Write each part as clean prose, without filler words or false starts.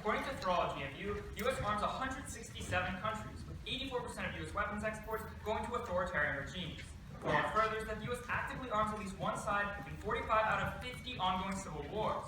According to Thrology and View, the U.S. arms 167 countries, with 84% of U.S. weapons exports going to authoritarian regimes. Throll furthers that the U.S. actively arms at least one side in 45 out of 50 ongoing civil wars.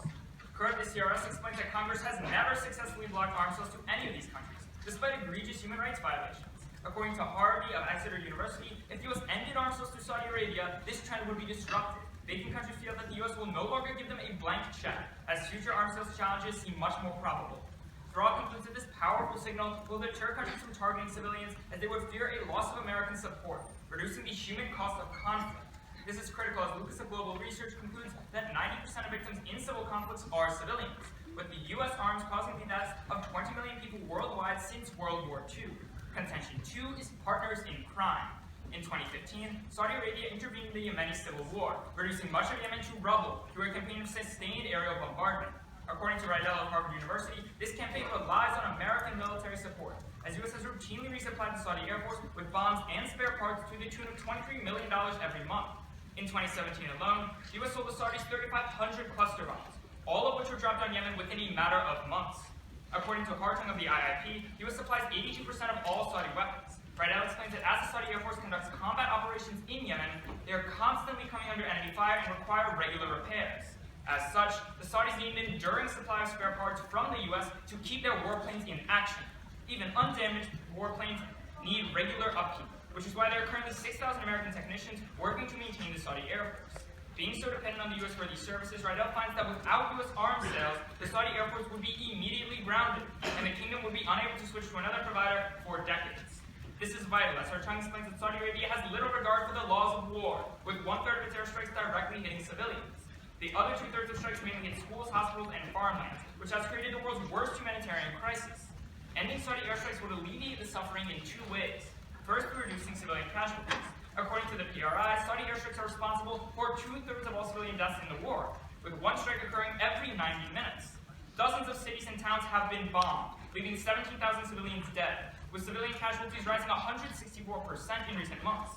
Currently, CRS explains that Congress has never successfully blocked arms sales to any of these countries, despite egregious human rights violations. According to Harvey of Exeter University, if the U.S. ended arms sales to Saudi Arabia, this trend would be disrupted, making countries feel that the U.S. will no longer give them a blank check, as future arms sales challenges seem much more probable. Thrall concludes that this powerful signal will deter countries from targeting civilians, as they would fear a loss of American support, reducing the human cost of conflict. This is critical as Lucas of Global Research concludes that 90% of victims in civil conflicts are civilians, with the U.S. arms causing the deaths of 20 million people worldwide since World War II. Contention 2 is partners in crime. In 2015, Saudi Arabia intervened in the Yemeni civil war, reducing much of Yemen to rubble through a campaign of sustained aerial bombardment. According to Rydell of Harvard University, this campaign relies on American military support, as the U.S. has routinely resupplied the Saudi Air Force with bombs and spare parts to the tune of $23 million every month. In 2017 alone, the U.S. sold the Saudis 3,500 cluster bombs, all of which were dropped on Yemen within a matter of months. According to Hartung of the IIP, the U.S. supplies 82% of all Saudi weapons. Rydell explains that as the Saudi Air Force conducts combat operations in Yemen, they are constantly coming under enemy fire and require regular repairs. As such, the Saudis need an enduring supply of spare parts from the U.S. to keep their warplanes in action. Even undamaged warplanes need regular upkeep, which is why there are currently 6,000 American technicians working to maintain the Saudi Air Force. Being so dependent on the U.S. for these services, Rydell finds that without U.S. arms sales, the Saudi Air Force would be immediately grounded, and the kingdom would be unable to switch to another provider for decades. This is vital, as Hartung explains that Saudi Arabia has little regard for the laws of war, with 1/3 of its airstrikes directly hitting civilians. The other 2/3 of strikes mainly hit schools, hospitals, and farmlands, which has created the world's worst humanitarian crisis. Ending Saudi airstrikes would alleviate the suffering in two ways. First, through reducing civilian casualties. According to the PRI, Saudi airstrikes are responsible for 2/3 of all civilian deaths in the war, with one strike occurring every 90 minutes. Dozens of cities and towns have been bombed, leaving 17,000 civilians dead, with civilian casualties rising 164% in recent months.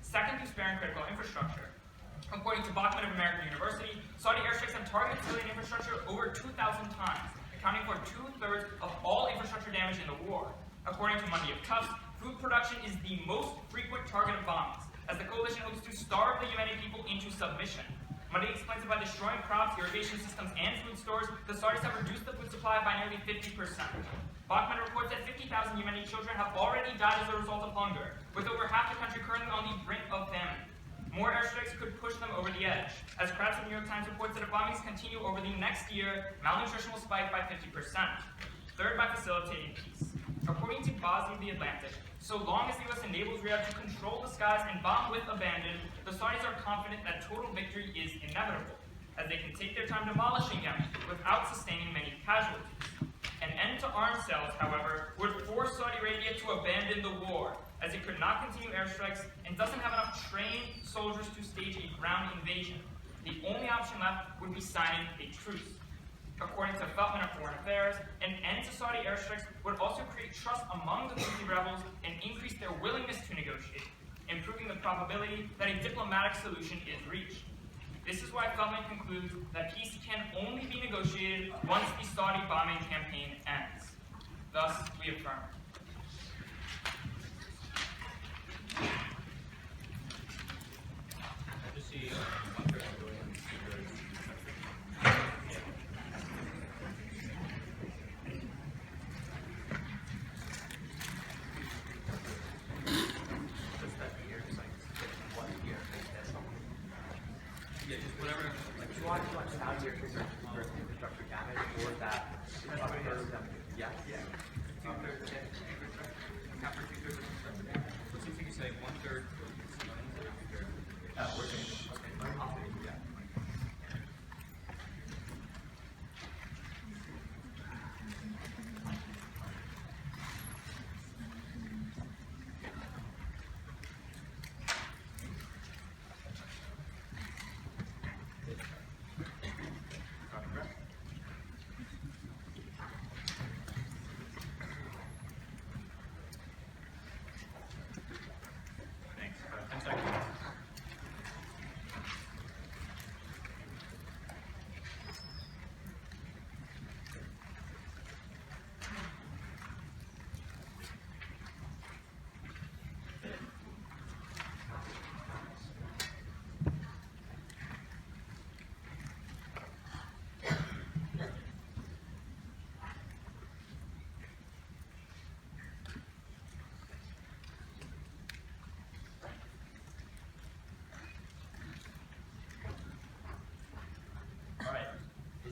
Second, through sparing critical infrastructure. According to Bachman of American University, Saudi airstrikes have targeted civilian infrastructure over 2,000 times, accounting for 2/3 of all infrastructure damage in the war. According to Mundy of Tufts, food production is the most frequent target of bombings, as the coalition hopes to starve the Yemeni people into submission. Mundy explains that by destroying crops, irrigation systems, and food stores, the Saudis have reduced the food supply by nearly 50%. Bachman reports that 50,000 Yemeni children have already died as a result of hunger, with over half the country currently on the brink of famine. More airstrikes could push them over the edge, as Kratz of the New York Times reports that if bombings continue over the next year, malnutrition will spike by 50%. Third, by facilitating peace. According to Bosley of the Atlantic, so long as the U.S. enables Riyadh to control the skies and bomb with abandon, the Saudis are confident that total victory is inevitable, as they can take their time demolishing Yemen without sustaining many casualties. An end to arms sales, however, would force Saudi Arabia to abandon the war, as it could not continue airstrikes and doesn't have enough trained soldiers to stage a ground invasion. The only option left would be signing a truce. According to Feltman of Foreign Affairs, an end to Saudi airstrikes would also create trust among the Houthi rebels and increase their willingness to negotiate, improving the probability that a diplomatic solution is reached. This is why Feltman concludes that peace can only be negotiated once the Saudi bombing campaign ends. Thus, we affirm. Infrastructure damage or that yeah. So if you could say 1/3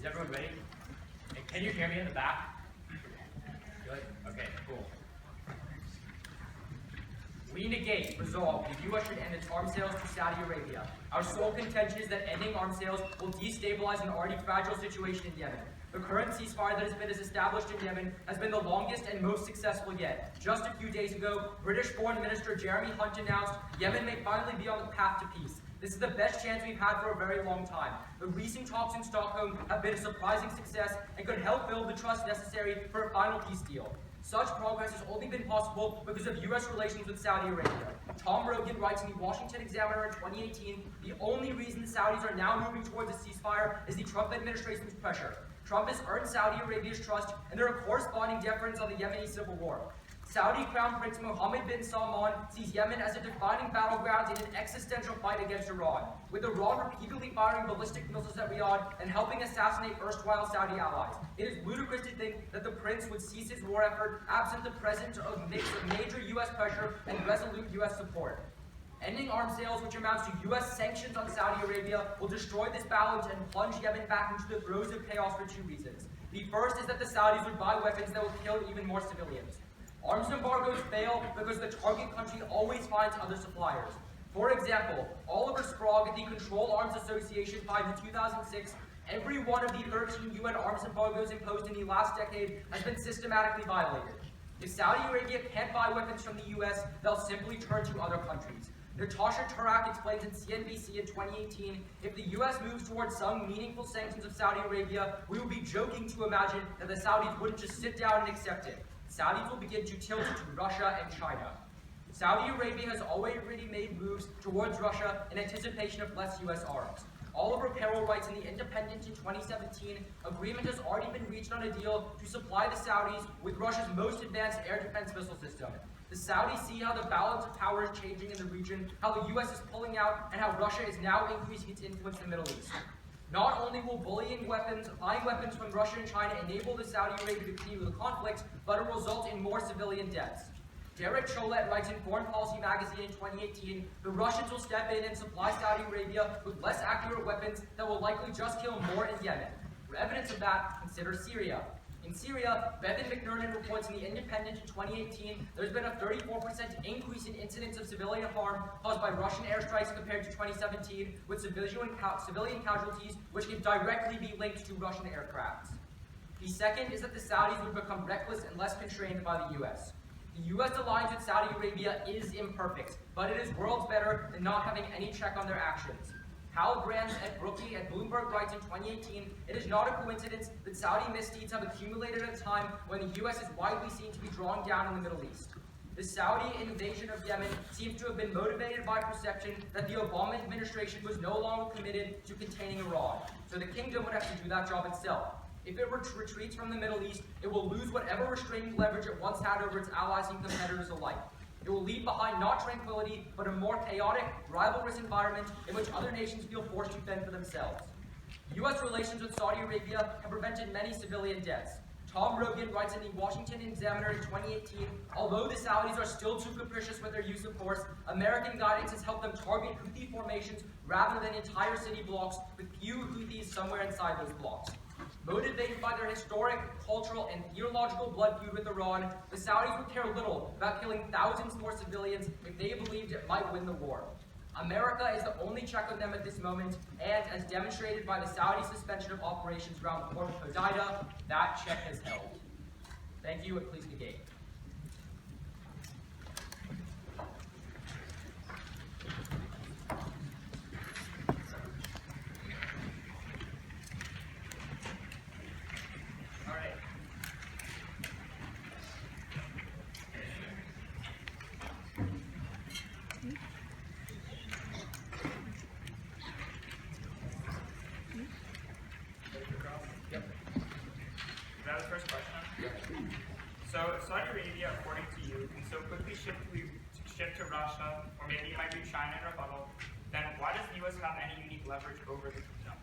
Is everyone ready? And can you hear me in the back? Good? Okay, cool. We negate, resolve, the U.S. should end its arms sales to Saudi Arabia. Our sole contention is that ending arms sales will destabilize an already fragile situation in Yemen. The current ceasefire that has been established in Yemen has been the longest and most successful yet. Just a few days ago, British Foreign Minister Jeremy Hunt announced Yemen may finally be on the path to peace. This is the best chance we've had for a very long time. The recent talks in Stockholm have been a surprising success and could help build the trust necessary for a final peace deal. Such progress has only been possible because of U.S. relations with Saudi Arabia. Tom Rogan writes in the Washington Examiner in 2018, the only reason the Saudis are now moving towards a ceasefire is the Trump administration's pressure. Trump has earned Saudi Arabia's trust, and there are corresponding deference on the Yemeni civil war. Saudi Crown Prince Mohammed bin Salman sees Yemen as a defining battleground in an existential fight against Iran, with Iran repeatedly firing ballistic missiles at Riyadh and helping assassinate erstwhile Saudi allies. It is ludicrous to think that the prince would cease his war effort absent the presence of major U.S. pressure and resolute U.S. support. Ending arms sales, which amounts to U.S. sanctions on Saudi Arabia, will destroy this balance and plunge Yemen back into the throes of chaos for two reasons. The first is that the Saudis would buy weapons that will kill even more civilians. Arms embargoes fail because the target country always finds other suppliers. For example, Oliver Sprague at the Control Arms Association finds in 2006 every one of the 13 UN arms embargoes imposed in the last decade has been systematically violated. If Saudi Arabia can't buy weapons from the US, they'll simply turn to other countries. Natasha Turak explains in CNBC in 2018, if the US moves towards some meaningful sanctions of Saudi Arabia, we would be joking to imagine that the Saudis wouldn't just sit down and accept it. Saudis will begin to tilt to Russia and China. Saudi Arabia has already made moves towards Russia in anticipation of less US arms. Oliver Carroll writes in The Independent in 2017, agreement has already been reached on a deal to supply the Saudis with Russia's most advanced air defense missile system. The Saudis see how the balance of power is changing in the region, how the US is pulling out, and how Russia is now increasing its influence in the Middle East. Not only will buying weapons from Russia and China enable the Saudi Arabia to continue the conflict, but it will result in more civilian deaths. Derek Chollet writes in Foreign Policy magazine in 2018, the Russians will step in and supply Saudi Arabia with less accurate weapons that will likely just kill more in Yemen. For evidence of that, consider Syria. In Syria, Bevan McNernan reports in The Independent in 2018, there's been a 34% increase in incidents of civilian harm caused by Russian airstrikes compared to 2017, with civilian casualties which can directly be linked to Russian aircrafts. The second is that the Saudis would become reckless and less constrained by the US. The U.S. alliance with Saudi Arabia is imperfect, but it is worlds better than not having any check on their actions. Hal Brands at Brookie at Bloomberg writes in 2018, it is not a coincidence that Saudi misdeeds have accumulated at a time when the U.S. is widely seen to be drawing down in the Middle East. The Saudi invasion of Yemen seems to have been motivated by perception that the Obama administration was no longer committed to containing Iran, so the kingdom would have to do that job itself. If it retreats from the Middle East, it will lose whatever restraining leverage it once had over its allies and competitors alike. It will leave behind not tranquility, but a more chaotic, rivalrous environment in which other nations feel forced to fend for themselves. U.S. relations with Saudi Arabia have prevented many civilian deaths. Tom Rogan writes in the Washington Examiner in 2018, although the Saudis are still too capricious with their use of force, American guidance has helped them target Houthi formations rather than entire city blocks with few Houthis somewhere inside those blocks. Motivated by their historic, cultural, and theological blood feud with Iran, the Saudis would care little about killing thousands more civilians if they believed it might win the war. America is the only check on them at this moment, and as demonstrated by the Saudi suspension of operations around the port of Hodeidah, that check has held. Thank you, and please negate. So if Saudi Arabia, according to you, can so quickly shift to Russia, or maybe it might do China in rebuttal, then why does the U.S. have any unique leverage over the kingdom?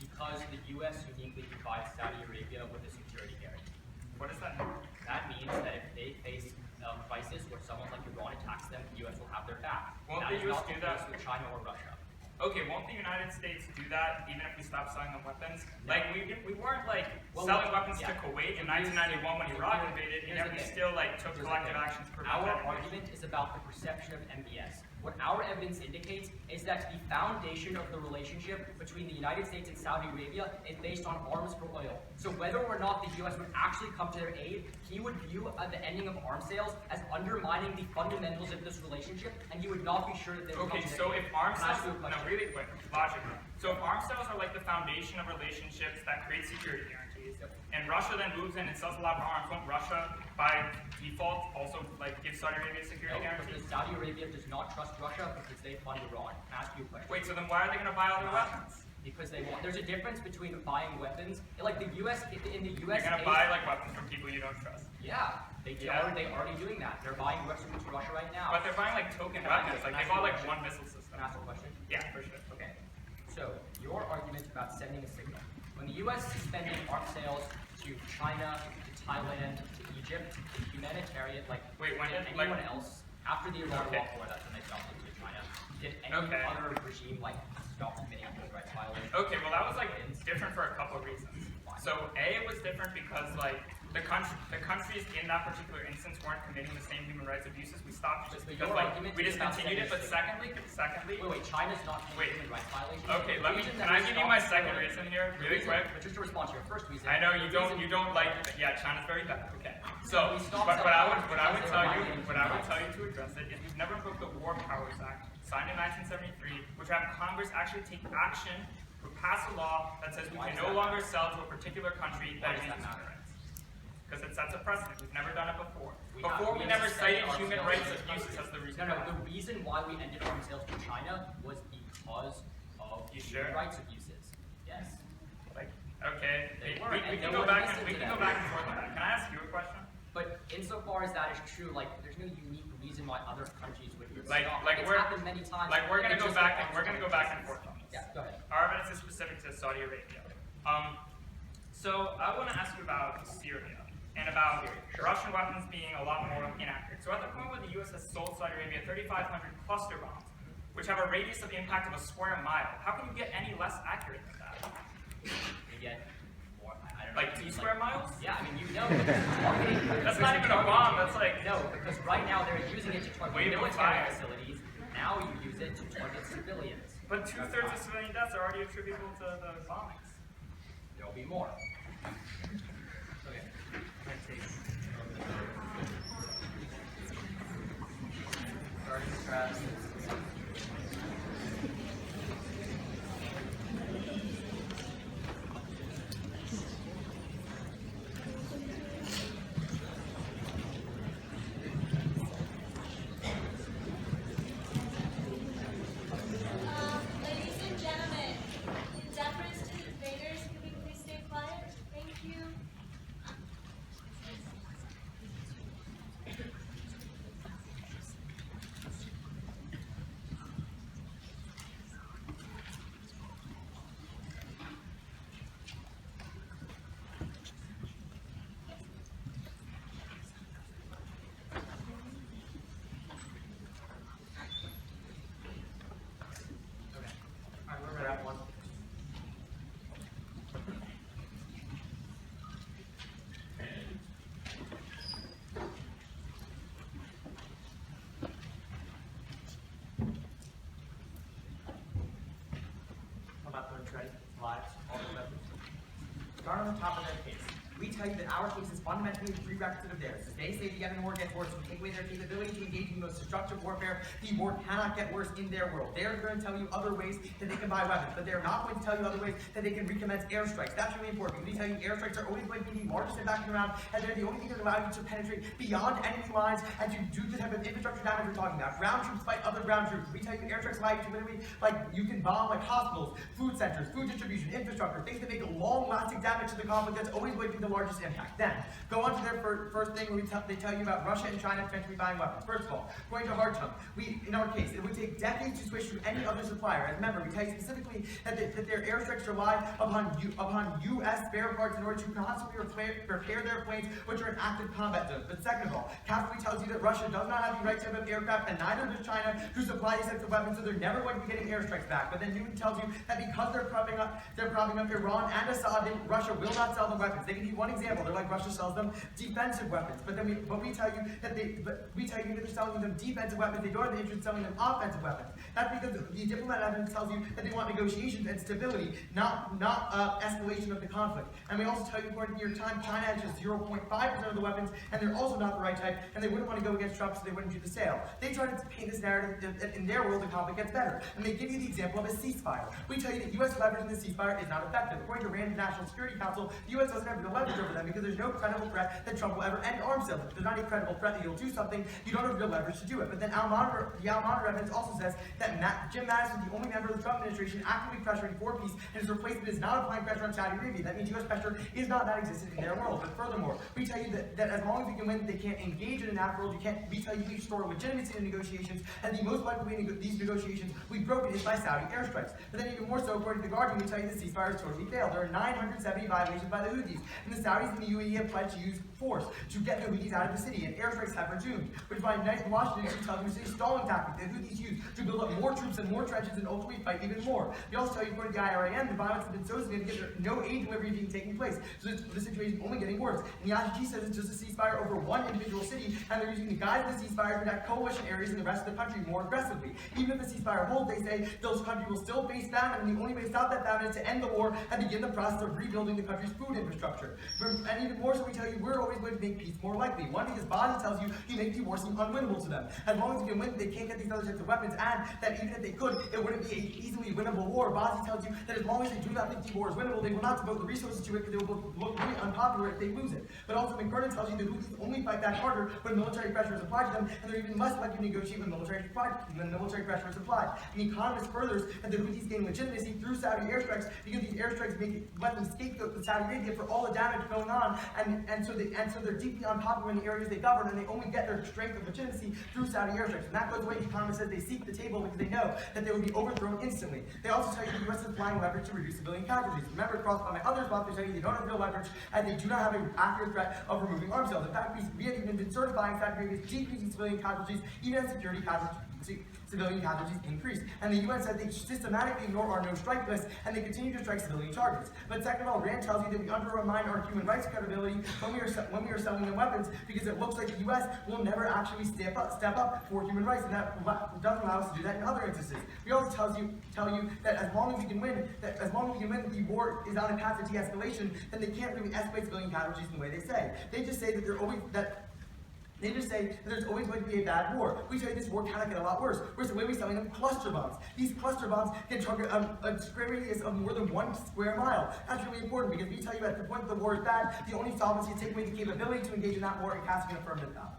Because the U.S. uniquely provides Saudi Arabia with a security guarantee. What does that mean? That means that if they face a crisis where someone like Iran attacks them, the U.S. will have their back. Won't the U.S. do that with China or Russia? okay, won't the United States do that even if we stop selling them weapons? No. Like, we weren't like Well, selling weapons yeah. to Kuwait in So here's- 1991 when so Iraq here- invaded, and here's yet the we thing. still like took Here's the collective thing. action to prevent Our that. argument is about the perception of MBS. What our evidence indicates is that the foundation of the relationship between the United States and Saudi Arabia is based on arms for oil. So whether or not the U.S. would actually come to their aid, he would view the ending of arms sales as undermining the fundamentals of this relationship, and he would not be sure that they would Okay, come to so their aid. if arms Can I ask sales, you a no, question? really quick, logically. So if arms sales are like the foundation of relationships that create security guarantees, and Russia then moves in and sells a lot more arms, won't Russia, by default, also like give Saudi Arabia security No, guarantees? because Saudi Arabia does not trust Russia because they fund Iran. Can I ask you a question? Wait, so then why are they going to buy all their weapons? Because they want. There's a difference between buying weapons, like the U.S. in the U.S. You're going to buy like weapons from people you don't trust. Yeah, Yeah. They already doing that. They're buying weapons to Russia right now. But they're buying like token Can I- weapons, like can I they ask bought you a like question? one missile system. Can I ask a question? Yeah, for sure. Okay. So your argument about sending a signal. When the U.S. is spending arms sales to China, to Thailand, to Egypt, to humanitarian, like Wait, when did did, anyone like- else after the Iran Okay. war, that's when they stopped it to China. Did any Okay. other regime like stop committing human rights violations? Okay, well that was like different for a couple of reasons. So A, it was different because like the countries in that particular instance weren't committing the same human rights abuses. We stopped just But because your like argument we is about discontinued it. But sending secondly, Wait, China's not Wait. committing human rights violations. okay, The let me. reason Can that I we give you stopped- my second reason here, the really reason- quick? But just to respond to your first reason. I know the you don't. reason- You don't like. Yeah, China's very bad. Okay. So, We stopped but I would. selling What I would because tell they were you. violating What I would human tell you to address it is we've never invoked the War Powers Act, signed in 1973, which have Congress actually take action or pass a law that says we Why can does no that longer sell to a particular country Why that does that abuses matter? human rights. Because it sets a precedent. We've never done it before. We Before we have never suspended cited arms human sales rights to abuses countries. as the reason. No, why. the reason why we ended arms sales to China was because of You human sure? rights abuses. Yes. Like, okay, They we, weren't, we and can no go one back listened and we to can them. go back and forth on that. Can I ask you a question? But insofar as that is true, like there's no unique reason why other countries would Like- stop. like it's we're- happened many times. Like we're gonna It's go just back that and we're gonna go back and forth on this. Yeah, go ahead. Our evidence is specific to Saudi Arabia. So I want to ask you about Syria and about Russian weapons being a lot more inaccurate. So at the point where the U.S. has sold Saudi Arabia 3,500 cluster bombs, which have a radius of impact of a square mile, how can you get any less accurate than that? We get more, I don't know. Like 2 square miles? Yeah, I mean, you know, targeting. That's not even a bomb. That's like No, because right now they're using it to target Wave of military fire. facilities. Now you use it to target civilians. But 2/3 of civilian deaths are already attributable to the bombings. There'll be more. Okay. Starting traps. Ladies and gentlemen, in deference to the debaters, can we please stay quiet? Thank you. Alright, we're at one. How about those ready? Lives, all the weapons. Start on the top of their case. We tell you that our case is fundamentally a prerequisite of theirs. As they say the end of the war gets worse, we take away their capability to engage in the most destructive warfare. The war cannot get worse in their world. They're going to tell you other ways that they can buy weapons, but they're not going to tell you other ways that they can recommence airstrikes. That's really important. We tell you airstrikes are always going to be the largest impact around, and they're the only thing that allow you to penetrate beyond enemy lines and to do the type of infrastructure damage we're talking about. Ground troops fight other ground troops. We tell you airstrikes allow you to literally, like, you can bomb like hospitals, food centers, food distribution, infrastructure, things that make long-lasting damage to the conflict. That's always going to be the largest impact. Then, go on to their first thing where they tell you about Russia and China potentially buying weapons. First of all, according to Hardchunk, in our case, it would take decades to switch to any other supplier. And remember, we tell you specifically that their airstrikes rely upon U.S. spare parts in order to constantly repair their planes, which are in active combat zones. But second of all, Cavalry tells you that Russia does not have the right type of aircraft, and neither does China, to supply these types of weapons, so they're never going to be getting airstrikes back. But then Newton tells you that because they're propping up Iran and Assad, Russia will not sell them weapons. They give you one example. They're like Russia sells them defensive weapons. But we tell you that they're selling them defensive weapons. They don't have the interest in selling them offensive weapons. That's because the diplomat evidence tells you that they want negotiations and stability, not escalation of the conflict. And we also tell you, according to New York Times, China has just 0.5% of the weapons, and they're also not the right type, and they wouldn't want to go against Trump, so they wouldn't do the sale. They try to paint this narrative that in their world the conflict gets better, and they give you the example of a ceasefire. We tell you that U.S. leverage in the ceasefire is not effective. According to Rand's National Security Council, the U.S. doesn't have the leverage over them because there's no credible threat that Trump will ever end arms sales. If there's not a credible threat that he'll do something, you don't have real leverage to do it. But then the Al Monitor evidence also says that Jim Mattis is the only member of the Trump administration actively pressuring for peace, and his replacement is not applying pressure on Saudi Arabia. That means U.S. pressure is not that existent in their world. But furthermore, we tell you that as long as we can win, they can't engage in an act world. We tell you we restore legitimacy in negotiations, and the most likely way these negotiations we've broken is by Saudi airstrikes. But then even more so, according to The Guardian, we tell you the ceasefire has totally failed. There are 970 violations by the Houthis, and the Saudis and the UAE have pledged to use force to get the Houthis out of the city, and airstrikes have resumed, which by Washington is telling you it's a stalling tactic the Houthis use to build up more troops and more trenches and ultimately fight even more. They also tell you, according to the IRIN, the violence has been so significant that no aid delivery being taking place, so the situation is only getting worse. And the ICG says it's just a ceasefire over one individual city, and they're using the guise of the ceasefire to attack coalition areas in the rest of the country more aggressively. Even if the ceasefire holds, they say those countries will still face famine, and the only way to stop that famine is to end the war and begin the process of rebuilding the country's food infrastructure. And even more so, we tell you we're always going to make peace more likely. One, because Biden tells you make the war seem unwinnable to them. As long as you can win, they can't get these other types of weapons, and that even if they could, it wouldn't be an easily winnable war. Biden tells you that as long as they do not think the war is winnable, they will not devote the resources to it because they will look really unpopular if they lose it. But also, McBurnett tells you the Houthis only fight back harder when military pressure is applied to them, and they're even less likely to negotiate when military pressure is applied. And The Economist furthers that the Houthis gain legitimacy through Saudi airstrikes because these airstrikes let them scapegoat the Saudi Arabia for all the damage going on, and so they're deeply unpopular in the areas they govern, and they only get their strength of legitimacy through Saudi airstrikes. And that goes away. The Economist says they seek the table because they know that they would be overthrown instantly. They also tell you the U.S. is applying leverage to reduce civilian casualties. Remember, across by my other spots, they tell you they don't have real leverage, and they do not have an accurate threat of removing arms sales. In fact, we have even been certifying Saudi Arabia as decreasing civilian casualties, even as civilian casualties increase. And the UN said they systematically ignore our no-strike list, and they continue to strike civilian targets. But second of all, Rand tells you that we undermine our human rights credibility when we are selling them weapons, because it looks like the U.S. will never actually step up for human rights, and that doesn't allow us to do that in other instances. We also tell you that as long as we can win, the war is on a path to de-escalation, then they can't really escalate civilian casualties in the way they say. They just say that They just say that there's always going to be a bad war. We tell you this war cannot get a lot worse. We're selling them cluster bombs. These cluster bombs can target a square radius of more than 1 square mile. That's really important because we tell you at the point that the war is bad, the only solvency is taking away the capability to engage in that war and casting an affirmative ballot.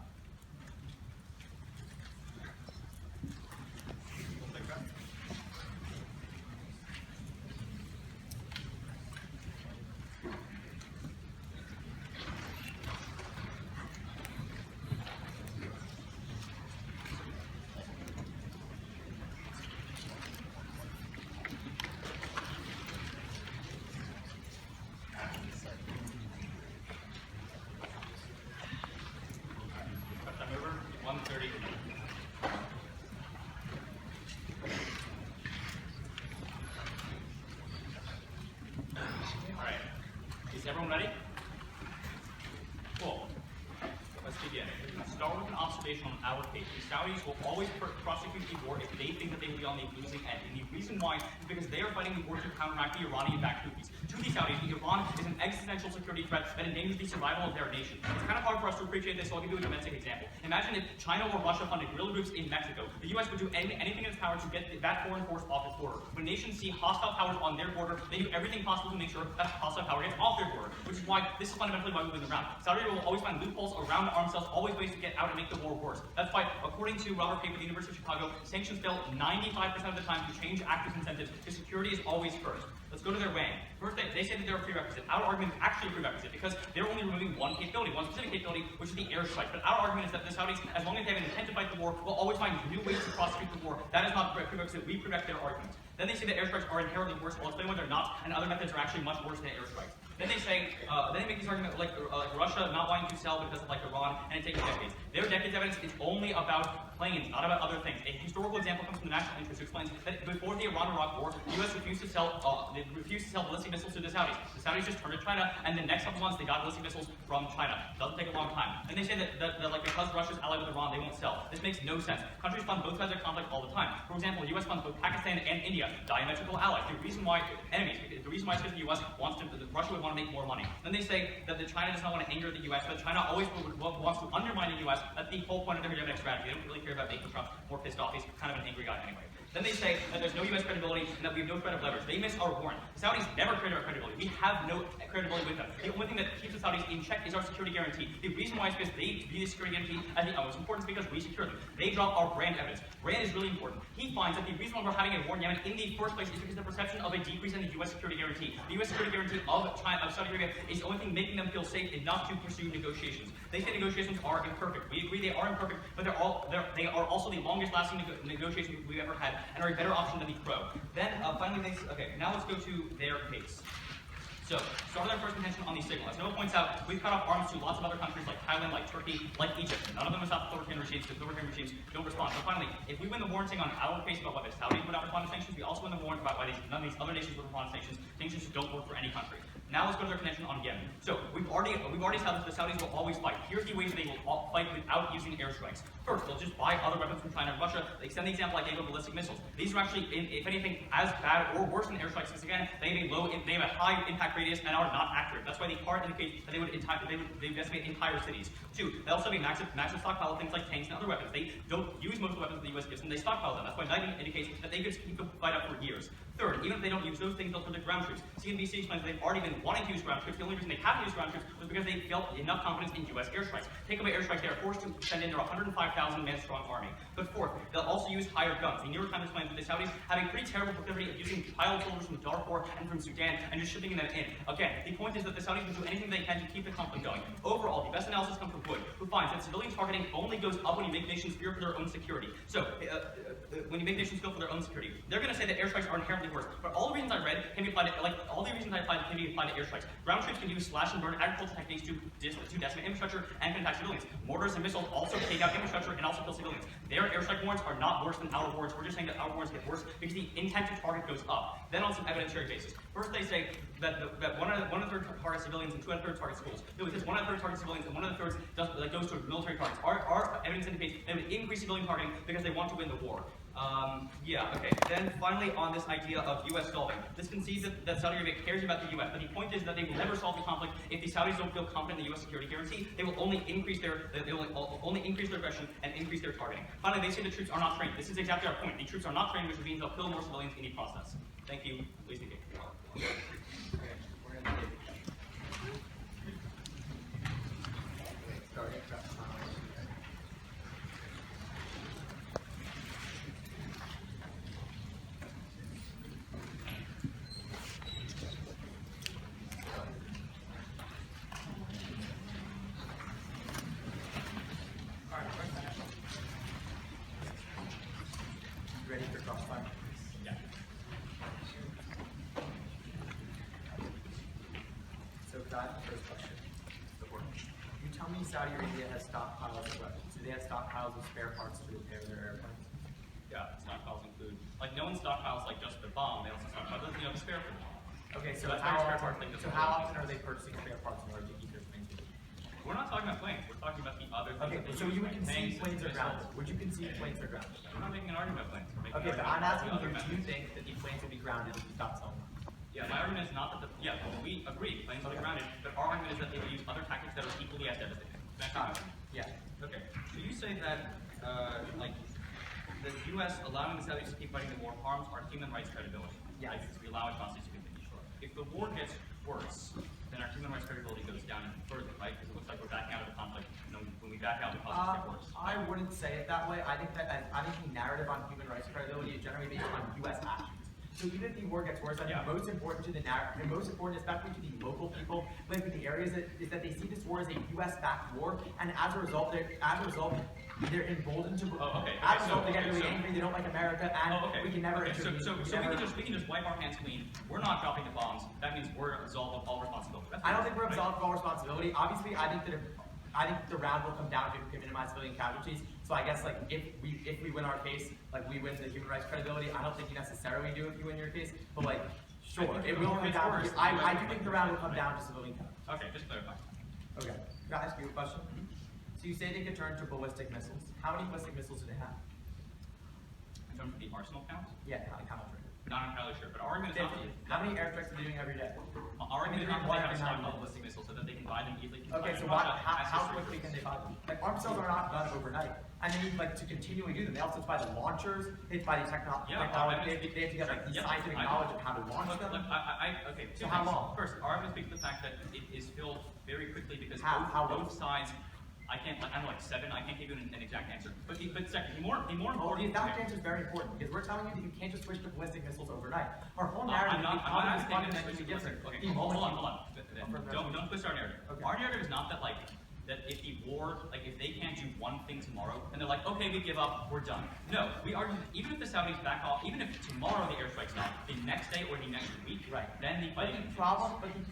Is everyone ready? Cool. Let's begin. Start with an observation on our case. The Saudis will always prosecute the war if they think that they will be on the losing end. And the reason why is because they are fighting the war to counteract the Iranian-backed Houthis. To the Saudis, Iran is an existential security threat that endangers the survival of their nation. It's kind of hard for us to appreciate this, so I'll give you a domestic example. Imagine if China or Russia funded guerrilla groups in Mexico. The U.S. would do anything in its power to get that foreign force off its border. When nations see hostile powers on their border, they do everything possible to make sure that hostile power gets off their border, which is why this is fundamentally why we win the round. Saudi Arabia will always find loopholes around arms sales, always ways to get out and make the war worse. That's why, according to Robert Pape at the University of Chicago, sanctions fail 95% of the time to change active incentives, because security is always first. Let's go to their weighing. First, that they're a prerequisite. Our argument is actually a prerequisite because they're only removing one capability, one specific capability, which is the airstrike. But our argument is that the Saudis, as long as they have an intent to fight the war, will always find new ways to prosecute the war. That is not a prerequisite. We prerequisite their argument. Then they say that airstrikes are inherently worse. I'll explain why they're not, and other methods are actually much worse than airstrikes. Then they say, then they make these arguments like Russia not wanting to sell because of like Iran, and it takes decades. Their decades evidence is only about planes, not about other things. A historical example comes from the national interest, who explains that before the Iran-Iraq war, the U.S. refused to sell ballistic missiles to the Saudis. The Saudis just turned to China, and the next couple months they got ballistic missiles from China. Doesn't take a long time. And they say that like because Russia's allied with Iran, they won't sell. This makes no sense. Countries fund both sides of conflict all the time. For example, the U.S. funds both Pakistan and India, diametrical allies. The reason why enemies, the reason why is because the U.S. Russia would want to make more money. Then they say that China does not want to anger the U.S., but China always wants to undermine the U.S. That's the whole point of their hegemonic strategy. They don't really care about making Trump more pissed off. He's kind of an angry guy anyway. Then they say that there's no U.S. credibility and that we have no threat of leverage. They miss our warrant. The Saudis never created our credibility. We have no credibility with them. The only thing that keeps the Saudis in check is our security guarantee. The reason why is because they view the security guarantee as the most important is because we secure them. They drop our brand evidence. Brand is really important. He finds that the reason why we're having a war in Yemen in the first place is because of the perception of a decrease in the U.S. security guarantee. The U.S. security guarantee of Saudi Arabia is the only thing making them feel safe and not to pursue negotiations. They say negotiations are imperfect. We agree they are imperfect, but they are also the longest lasting negotiations we've ever had and are a better option than the pro. Then finally now let's go to their case. So, start with our first contention on the signal. As Noah points out, we've cut off arms to lots of other countries like Thailand, like Turkey, like Egypt. None of them have stopped authoritarian regimes because authoritarian regimes don't respond. So finally, if we win the warranting on our case about why the Saudis would not respond to sanctions, we also win the warrant about why none of these other nations would respond to sanctions. Sanctions don't work for any country. Now let's go to their contention on Yemen. So we've already established the Saudis will always fight. Here's the ways they will fight without using airstrikes. First, they'll just buy other weapons from China and Russia. They extend the example I gave of ballistic missiles. These are actually, if anything, as bad or worse than airstrikes because again, they have a high impact radius and are not accurate. That's why the card indicates that they would decimate entire cities. Two, they also have a massive stockpile of things like tanks and other weapons. They don't use most of the weapons that the U.S. gives them. They stockpile them. That's why 90 indicates that they could keep the fight up for years. Third, even if they don't use those things, they'll put their ground troops. CNBC explains that they've already been wanting to use ground troops. The only reason they haven't used ground troops was because they felt enough confidence in U.S. airstrikes. Take away airstrikes, they are forced to send in their 105,000-man strong army. But fourth, they'll also use higher guns. The New York Times explains that the Saudis have a pretty terrible proclivity of using child soldiers from Darfur and from Sudan and just shipping them in. Again, the point is that the Saudis will do anything they can to keep the conflict going. Overall, the best analysis comes from Wood, who finds that civilian targeting only goes up when you make nations fear for their own security. So, when you make nations feel for their own security, they're going to say that airstrikes are inherently worse. But all the reasons I read can be applied to, all the reasons I applied can be applied to airstrikes. Ground troops can use slash and burn agricultural techniques to decimate infrastructure and can attack civilians. Mortars and missiles also take out infrastructure and also kill civilians. Their airstrike warrants are not worse than our warrants. We're just saying that our warrants get worse because the intent to target goes up. Then on some evidentiary basis. First, they say that one of the third target civilians and 2 1/3 target schools. No, it says 1 1/3 target civilians and 1 1/3 goes to military targets. Our evidence indicates they would increase civilian targeting because they want to win the war. Then finally on this idea of U.S. solving. This concedes that Saudi Arabia cares about the U.S., but the point is that they will never solve the conflict if the Saudis don't feel confident in the U.S. security guarantee. They will only increase their aggression and increase their targeting. Finally, they say the troops are not trained. This is exactly our point. The troops are not trained, which means they'll kill more civilians in the process. Thank you. Please begin. Ready for cross fire? Yeah. So could I have the first question? You tell me Saudi Arabia has stockpiles of weapons. Do they have stockpiles of spare parts to repair their airplanes? Yeah, stockpiles include, no one stockpiles just the bomb, they also stockpile the spare for the bomb. Okay, so That's how very spare part thing. how often are they purchasing spare parts in order to keep their planes moving? We're not talking about planes, we're talking about the other things. Okay, that they so use, you would like concede tanks planes and are grounded. missiles. Would you concede planes are grounded? We're not making an argument about planes. We're making Okay, an but argument I'm about asking the other you, do you methods. think that the planes will be grounded if you stop selling them? Yeah, my argument is not that we agree, planes will be grounded, but our argument is that they will use other tactics that are equally as devastating. Yeah. Okay, so you say that, the U.S. allowing the Saudis to keep fighting the war harms our human rights credibility. Yes. Because we allow atrocities to continue. Sure. If the war gets worse, then our human rights credibility goes down even further, right? Because it looks like we're backing out of the conflict. When we back out, the causes get worse. I wouldn't say it that way. I think the narrative on human rights credibility is generally based on U.S. actions. So even if the war gets worse, I think most important to the narrative, and most important especially to the local people living in the areas, is that they see this war as a U.S.-backed war, and as a result, they're emboldened to. As a result, they get really angry. They don't like America, and we can never intervene. So we can just wipe our hands clean. We're not dropping the bombs. That means we're absolved of all responsibility. I don't think we're absolved of all responsibility. Obviously, I think the round will come down to if we can minimize civilian casualties. So I guess like if we win our case, like we win the human rights credibility. I don't think you necessarily do if you win your case, but like sure, it will come down. I do think the round will come down to civilian casualties. Okay, just clarify. Okay. Can I ask you a question? So you say they could turn to ballistic missiles. How many ballistic missiles do they have? In terms of the arsenal count, Yeah, how much? not entirely sure, but our argument is not. 50. How many airstrikes are they doing every day? Our argument is not that they have a stock of 190. ballistic missiles so that they can buy them easily. Okay, so how quickly can they buy them? Like arms sales are not done overnight, and they need like to continually do them. They also buy the launchers, they buy the technology. They have to get like the scientific knowledge of how to launch them. Okay. So how long? First, our argument speaks to the fact that it is filled very quickly because How both sides. I'm like 7. I can't give you an exact answer. But second, the more Well, the important. exact answer is very important because we're telling you that you can't just switch to ballistic missiles overnight. Our whole I'm narrative not is asking fundamentally you to different. Okay, The moment hold on. Don't twist our narrative. Okay. Our narrative is not that that if the war, if they can't do one thing tomorrow, and they're like, okay, we give up, we're done. No, we argue that even if the Saudis back off, even if tomorrow the airstrikes stop, the next day or the next week, Right. then the But fighting. the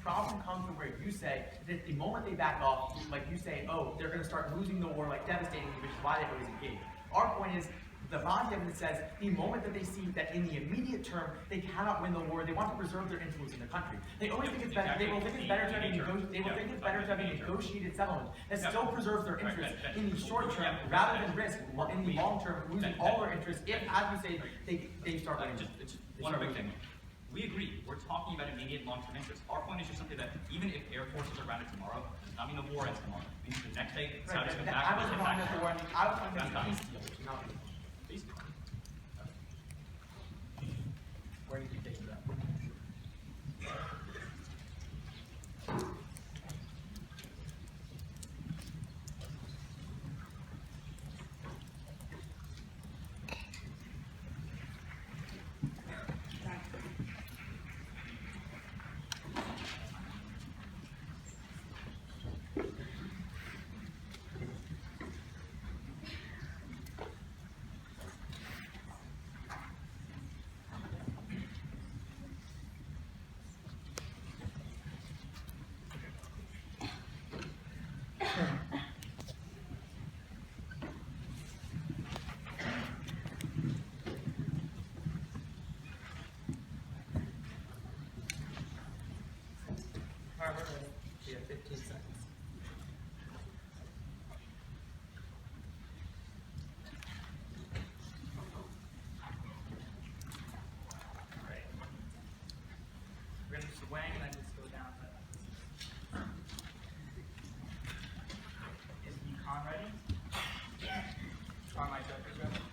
problem comes from where you say that the moment they back off, like you say, oh, they're going to start losing the war like devastatingly, which is why they always engage. Our point is, the bond evidence says the moment that they see that in the immediate term they cannot win the war, they want to preserve their influence in the country. They always think it's better. They will think it's better to have a negotiated settlement that still preserves their interest in the short term rather than risk in the long term losing all their interest. If, as you say, they start winning. Just one big thing. We agree. We're talking about immediate long-term interests. Our point is just simply that even if air forces are grounded tomorrow, it does not mean the war ends tomorrow. It means the next day, the Saudis come back. I was talking about the war. I was talking about the peace deal, which is not. Please. Where do you take that? Alright, we're ready. You have 15 seconds. Great. We're gonna do swing and then just go down to. Is Econ ready? Yeah. Are my judges ready?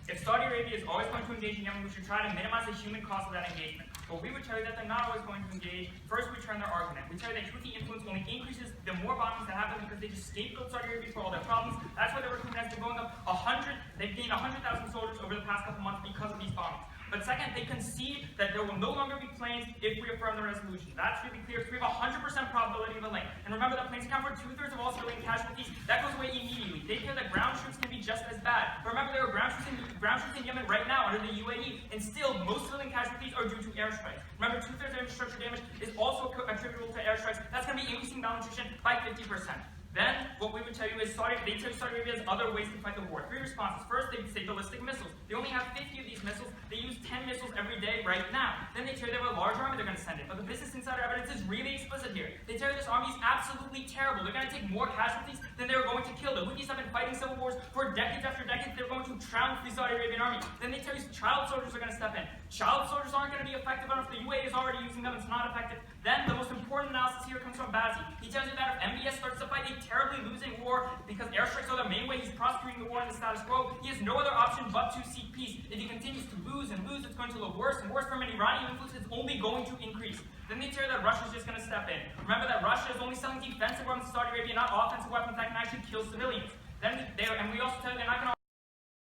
If Saudi Arabia is always going to engage in Yemen, we should try to minimize the human cost of that engagement. But we would tell you that they're not always going to engage. First, we turn their argument. We tell you that Houthi influence only increases the more bombings that happen because they just scapegoat Saudi Arabia for all their problems. That's why their recruitment has been going up 100. They've gained 100,000 soldiers over the past couple months because of these bombings. But second, they concede that there will no longer be planes if we affirm the resolution. That's really clear. So we have a 100% probability of a link. And remember that planes account for 2/3 of all civilian casualties. That goes away immediately. They care that ground troops can be just as bad. But remember, there are ground troops in Yemen right now under the UAE, and still most civilian casualties are due to airstrikes. Remember, 2/3 of infrastructure damage is also attributable to airstrikes. That's going to be increasing malnutrition by 50%. Then, what we would tell you is they tell Saudi Arabia has other ways to fight the war. 3 responses. First, they would say ballistic missiles. They only have 50 of these missiles. They use 10 missiles every day right now. Then they tell you they have a large army, they're going to send it. But the Business Insider evidence is really explicit here. They tell you this army is absolutely terrible. They're going to take more casualties than they were going to kill. The Houthis have been fighting civil wars for decades after decades. They're going to trounce the Saudi Arabian army. Then they tell you child soldiers are going to step in. Child soldiers aren't going to be effective enough. The UAE is already using them. It's not effective. Then the most important analysis here comes from Bazi. He tells you that if MBS starts to fight a terribly losing war because airstrikes are the main way he's prosecuting the war in the status quo, he has no other option but to seek peace. If he continues to lose and lose, it's going to look worse and worse from an Iranian influence. It's only going to increase. Then they tell you that Russia's just going to step in. Remember that Russia is only selling defensive weapons to Saudi Arabia, not offensive weapons that can actually kill civilians. And we also tell you they're not going to.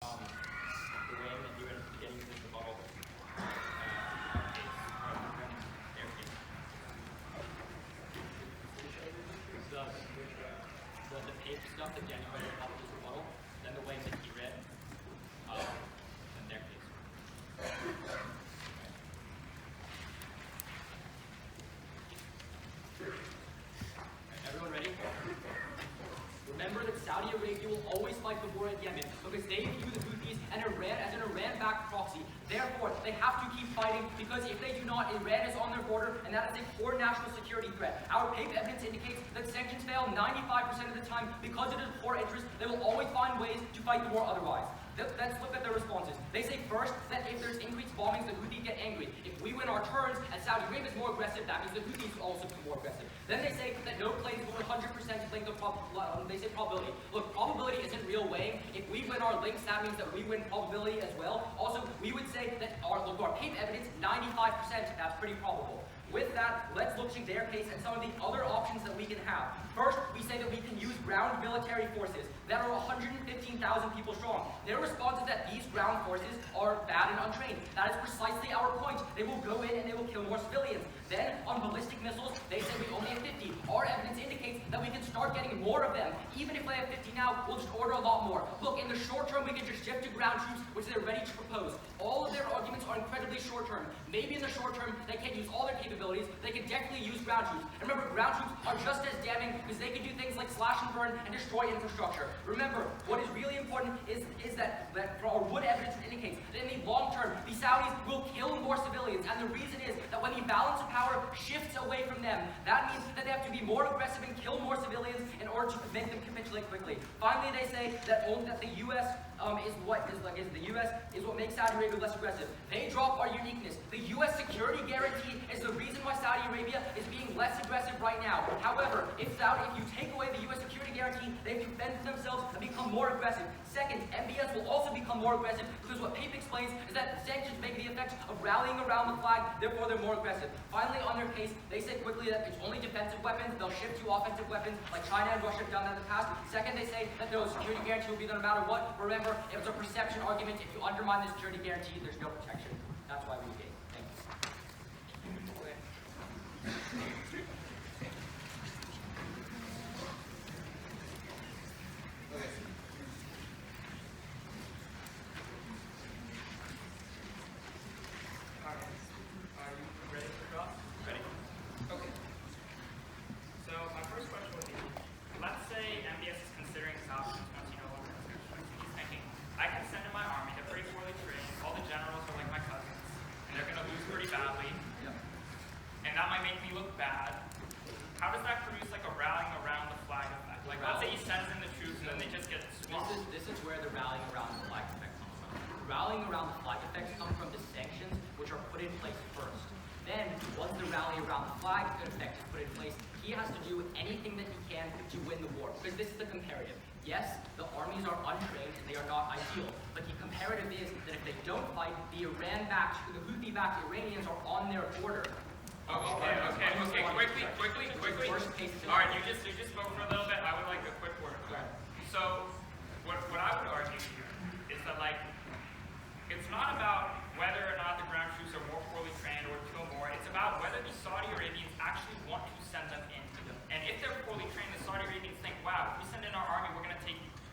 The way that you're going to of January Republicans rebuttal, then the way that he read, in their case. Everyone ready? Remember that Saudi Arabia will always fight the war in Yemen because they view the Houthis and Iran as an Iran-backed proxy. Therefore, they have to keep fighting because if they do not, Iran is on their border and that is a core national security threat. Our paper evidence indicates that sanctions fail 95% of the time because it is a core interest. They will always find ways to fight the war otherwise. Let's look at their responses. They say first that if there's increased bombings, the Houthis get angry. If we win our turns and Saudi Arabia is more aggressive, that means the Houthis will also become more aggressive. Then they say that no planes will 100% link the they say probability. Look, probability isn't real weighing. If we win our links, that means that we win probability as well. Also, we would say that our paper evidence, 95%, that's pretty probable. With that, let's look to their case and some of the other options that we can have. First, we say that we can use ground military forces that are 115,000 people strong. Their response is that these ground forces are bad and untrained. That is precisely our point. They will go in and they will kill more civilians. Then, on ballistic missiles, they say we only have 50. Our evidence indicates that we can start getting more of them. Even if they have 50 now, we'll just order a lot more. Look, in the short term, we can just shift to ground troops, which they're ready to propose. All of their arguments are incredibly short term. Maybe in the short term, they can't use all their capabilities. They can definitely use ground troops. And remember, ground troops are just as damning because they can do things like slash and burn and destroy infrastructure. Remember, what is really important is that for our wood evidence indicates that in the long term, the Saudis will kill more civilians. And the reason is that when the balance of power shifts away from them, that means that they have to be more aggressive and kill more civilians in order to make them capitulate quickly. Finally, they say that the U.S. is what makes Saudi Arabia less aggressive. They drop our uniqueness. The U.S. security guarantee is the reason why Saudi Arabia is being less aggressive right now. However, if you take away the U.S. security guarantee, they can fend for themselves and become more aggressive. Second, MBS will also become more aggressive because what PAPE explains is that sanctions make the effect of rallying around the flag, therefore they're more aggressive. Finally, on their case, they say quickly that it's only defensive weapons. They'll shift to offensive weapons like China and Russia have done that in the past. Second, they say that their security guarantee will be there no matter what. Remember, if it's a perception argument, if you undermine the security guarantee, there's no protection. That's why we engage. Thank you. Are you ready for draw? Ready? Okay. So my first question would be, let's say MBS is considering his options once he no longer has their choice. He's thinking, I can send in my army, they're pretty poorly trained, all the generals are like my cousins, and they're going to lose pretty badly, and that might make me look bad. How does that produce like a rallying around the flag effect? Like let's say he sends in the troops and then they just get swamped. This is where the rallying around the flag effect comes from. Rallying around the flag effect comes from the sanctions which are put in place first. Then, once the rally around the flag effect is put in place, he has to do anything that he can to win the war. Because this is the comparative. Yes, the armies are untrained and they are not ideal. But the comparative is that if they don't fight, the Houthi-backed Iranians are on their border. Okay. Quickly. Worst case All right, you just spoke for a little bit. I would like a quick word. So, what I would argue here is that like, it's not about whether or not the ground troops are more poorly trained or kill more. It's about whether the Saudi Arabians actually want to send them in. And if they're poorly trained, the Saudi Arabians think, wow, if we send in our army,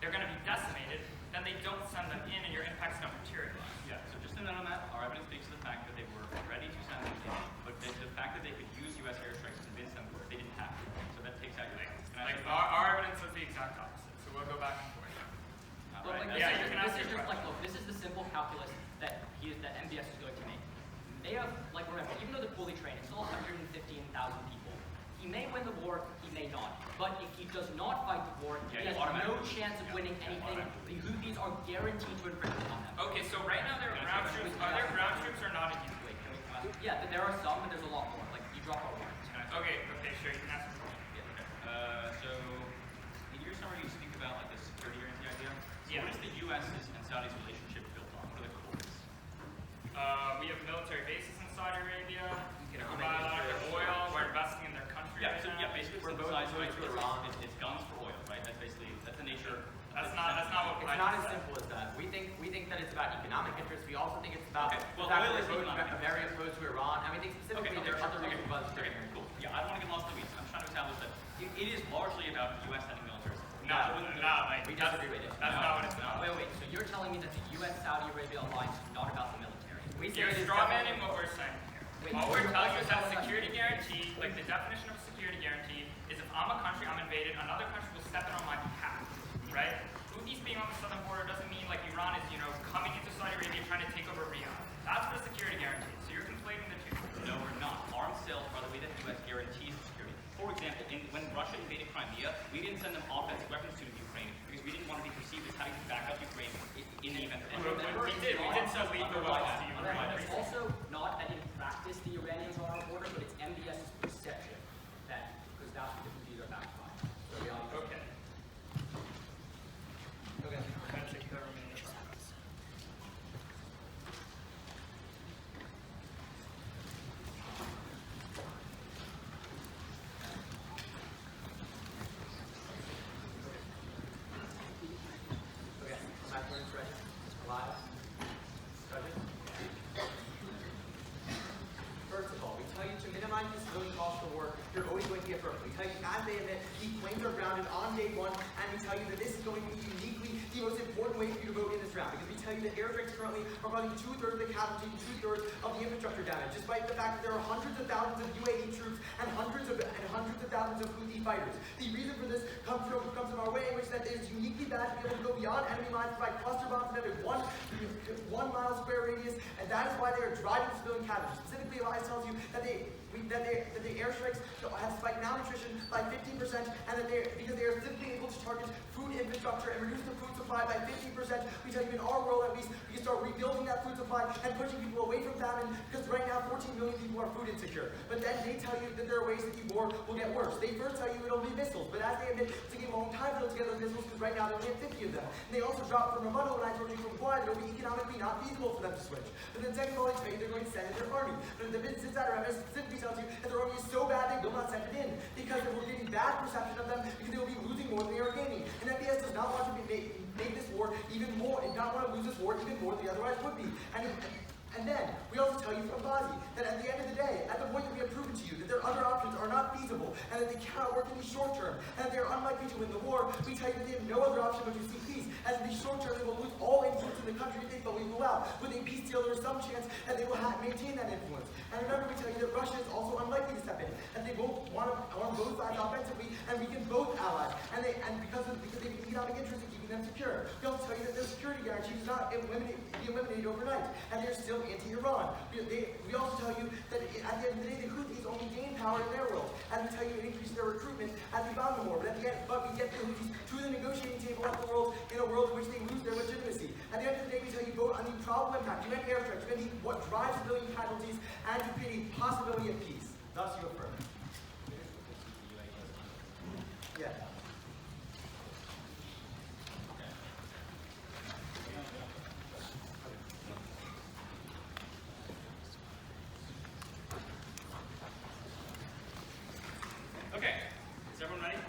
they're going to be decimated. Then they don't send them in, and your impact's going to materialize. Yeah, so just to note on that, our evidence speaks to the fact that they were ready to send them in, but the fact that they could use U.S. airstrikes to convince them they didn't have to. So that takes out your thing. Like, our evidence is the exact opposite, so we'll go back and forth. Look, like, Yeah, you can ask your question. look, this is the simple calculus that MBS is going to make. They have, like, remember, even though they're fully trained, it's still 115,000 people. He may win the war, he may not. But if he does not fight the war, he has no chance of winning anything. The Houthis are guaranteed to infringe on them. Okay, so right now there are ground troops. Are there ground troops or not in Yemen? Wait, can we, yeah, there are some, but there's a lot more. Like, you drop our warrants. Okay, sure, you can ask me. So in your summary, you speak about like the security guarantee idea. So Yeah. what is the U.S.'s and Saudi's relationship built on? What are the cores? We have military bases in Saudi Arabia. We provide a lot of their oil. We're investing in their country. Yeah, right so now. basically We're both both sides going right to Iran. It's guns for oil, right? That's the nature. That's not what It's I not just as said. simple as that. We think that it's about economic interests. We also think it's about Okay, well, the fact oil that is we're economic. very opposed to Iran. And we think specifically there are other reasons. Okay, cool. Yeah, I don't want to get lost in the weeds. I'm trying to establish that it is largely about the U.S. sending military support. We disagree with it. That's not what it's about. Wait. So you're telling me that the U.S.-Saudi Arabia alliance is not about the military? We say You're it is strawmanning definitely- what we're saying here. Wait, All we're you're telling you is also that a telling us- security guarantee, like the definition of a security guarantee, is if I'm a country, I'm invaded, another country will step in on my behalf, right? Houthis being on the southern border doesn't mean like Iran is, coming into Saudi Arabia trying to take over Riyadh. That's what a security guarantee is. So you're conflating the two. No, we're not. Arms sales are the way that the U.S. guarantees security. For example, when Russia invaded Crimea, we didn't send them offensive weapons to Ukraine because we didn't want to be perceived as having to back up Ukraine in the event of any Remember, We did sell lethal weapons to Ukraine. It's also not that in practice the Iranians are on our border, but it's MBS's perception that, because that's what the Houthis are backed by. So we all Okay. That's a government process. Okay, my turn is ready. Alive. Judges. First of all, we tell you to minimize the civilian cost of war, you're always going to get broke. We tell you, as they admit, these planes are grounded on day one, and we tell you that this is going to be uniquely the most important way for you to vote in this round. Because we tell you that airstrikes currently are causing 2/3 of the casualties and 2/3 of the infrastructure damage, despite the fact that there are hundreds of thousands of UAE troops and hundreds of thousands of Houthi fighters. The reason for this comes from our way in which that it is uniquely bad to be able to go beyond enemy lines, provide cluster bombs in every 1 mile square radius, and that is why they are driving civilian casualties. Specifically, Elias tells you that the airstrikes have spiked malnutrition by 15%, and that because they are simply able to target food infrastructure and reduce the food supply by 50%. We tell you in our world at least, we can start rebuilding that food supply and pushing people away from famine, because right now 14 million people are food insecure. But then they tell you that there are ways that the war will get worse. They first tell you it'll be missiles, but as they admit, it's taking a long time to put together missiles, because right now they only have 50 of them. And they also dropped from rebuttal when I told you from why that it'll be economically not feasible for them to switch. But then second of all, they tell you they're going to send in their army. But the Business Insider specifically tells you that their army is so bad they will not send it in, because they will getting bad perception of them, because they will be losing more than they are gaining. And MBS does not want to make this war even more, and not want to lose this war even more than they otherwise would be. And then, we also tell you from Bazi that at the end of the day, at the point that we have proven to you that their other options are not feasible, and that they cannot work in the short term, and that they are unlikely to win the war, we tell you that they have no other option but to seek peace, as in the short term they will lose all influence in the country if they fully move out. With a peace deal, there is some chance that they will maintain that influence. And remember, we tell you that Russia is also unlikely to step in, and they both want both sides offensively, and we can both allies, because they have economic interest in keeping them secure. We also tell you that their security guarantee does not be eliminated overnight, and they're still anti-Iran. We also tell you that at the end of the day, the Houthis only gain power in their world, and we tell you it increases their recruitment as we bound them more. But we get the Houthis to the negotiating table at the world in a world in which they lose their legitimacy. At the end of the day, we tell you vote on the probable impact. You end airstrikes, you end what drives civilian casualties, and you create a possibility of peace. Thus, you affirm. Yeah. Okay, is everyone ready?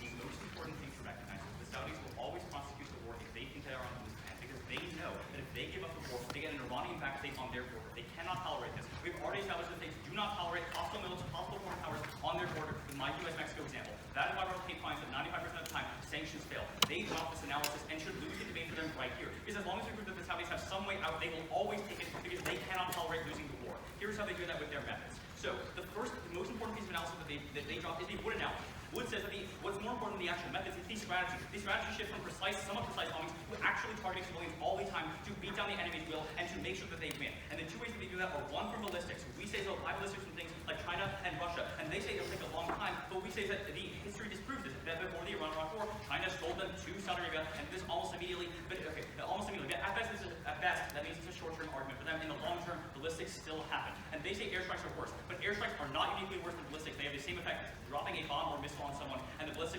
The most important thing to recognize is the Saudis will always prosecute the war if they think they are on the losing end, because they know that if they give up the war, they get an Iranian-backed state on their border. They cannot tolerate this. We've already established that states do not tolerate hostile military, hostile foreign powers on their border, with my U.S.-Mexico example. That is why World Trade finds that 95% of the time, sanctions fail. They drop this analysis and should lose the debate for them right here. Because as long as we prove that the Saudis have some way out, they will always take it, because they cannot tolerate losing the war. Here's how they do that with their methods. So, the most important piece of analysis that they drop is the Wood analysis. Wood says that what's more important than the actual methods is the strategy. The strategy shift from somewhat precise bombings to actually targeting civilians all the time to beat down the enemy's will and to make sure that they win. And the two ways that they do that are one from ballistics. We say they'll apply ballistics from things like China and Russia, and they say it'll take a long time, but we say that the history disproves this. That before the Iran-Iraq War, China sold them to Saudi Arabia, and this almost immediately, but at best, that means it's a short-term argument for them. In the long term, ballistics still happen. And they say airstrikes are worse, but airstrikes are not uniquely worse than ballistics. They have the same effect, dropping a bomb or missile on someone, and the ballistics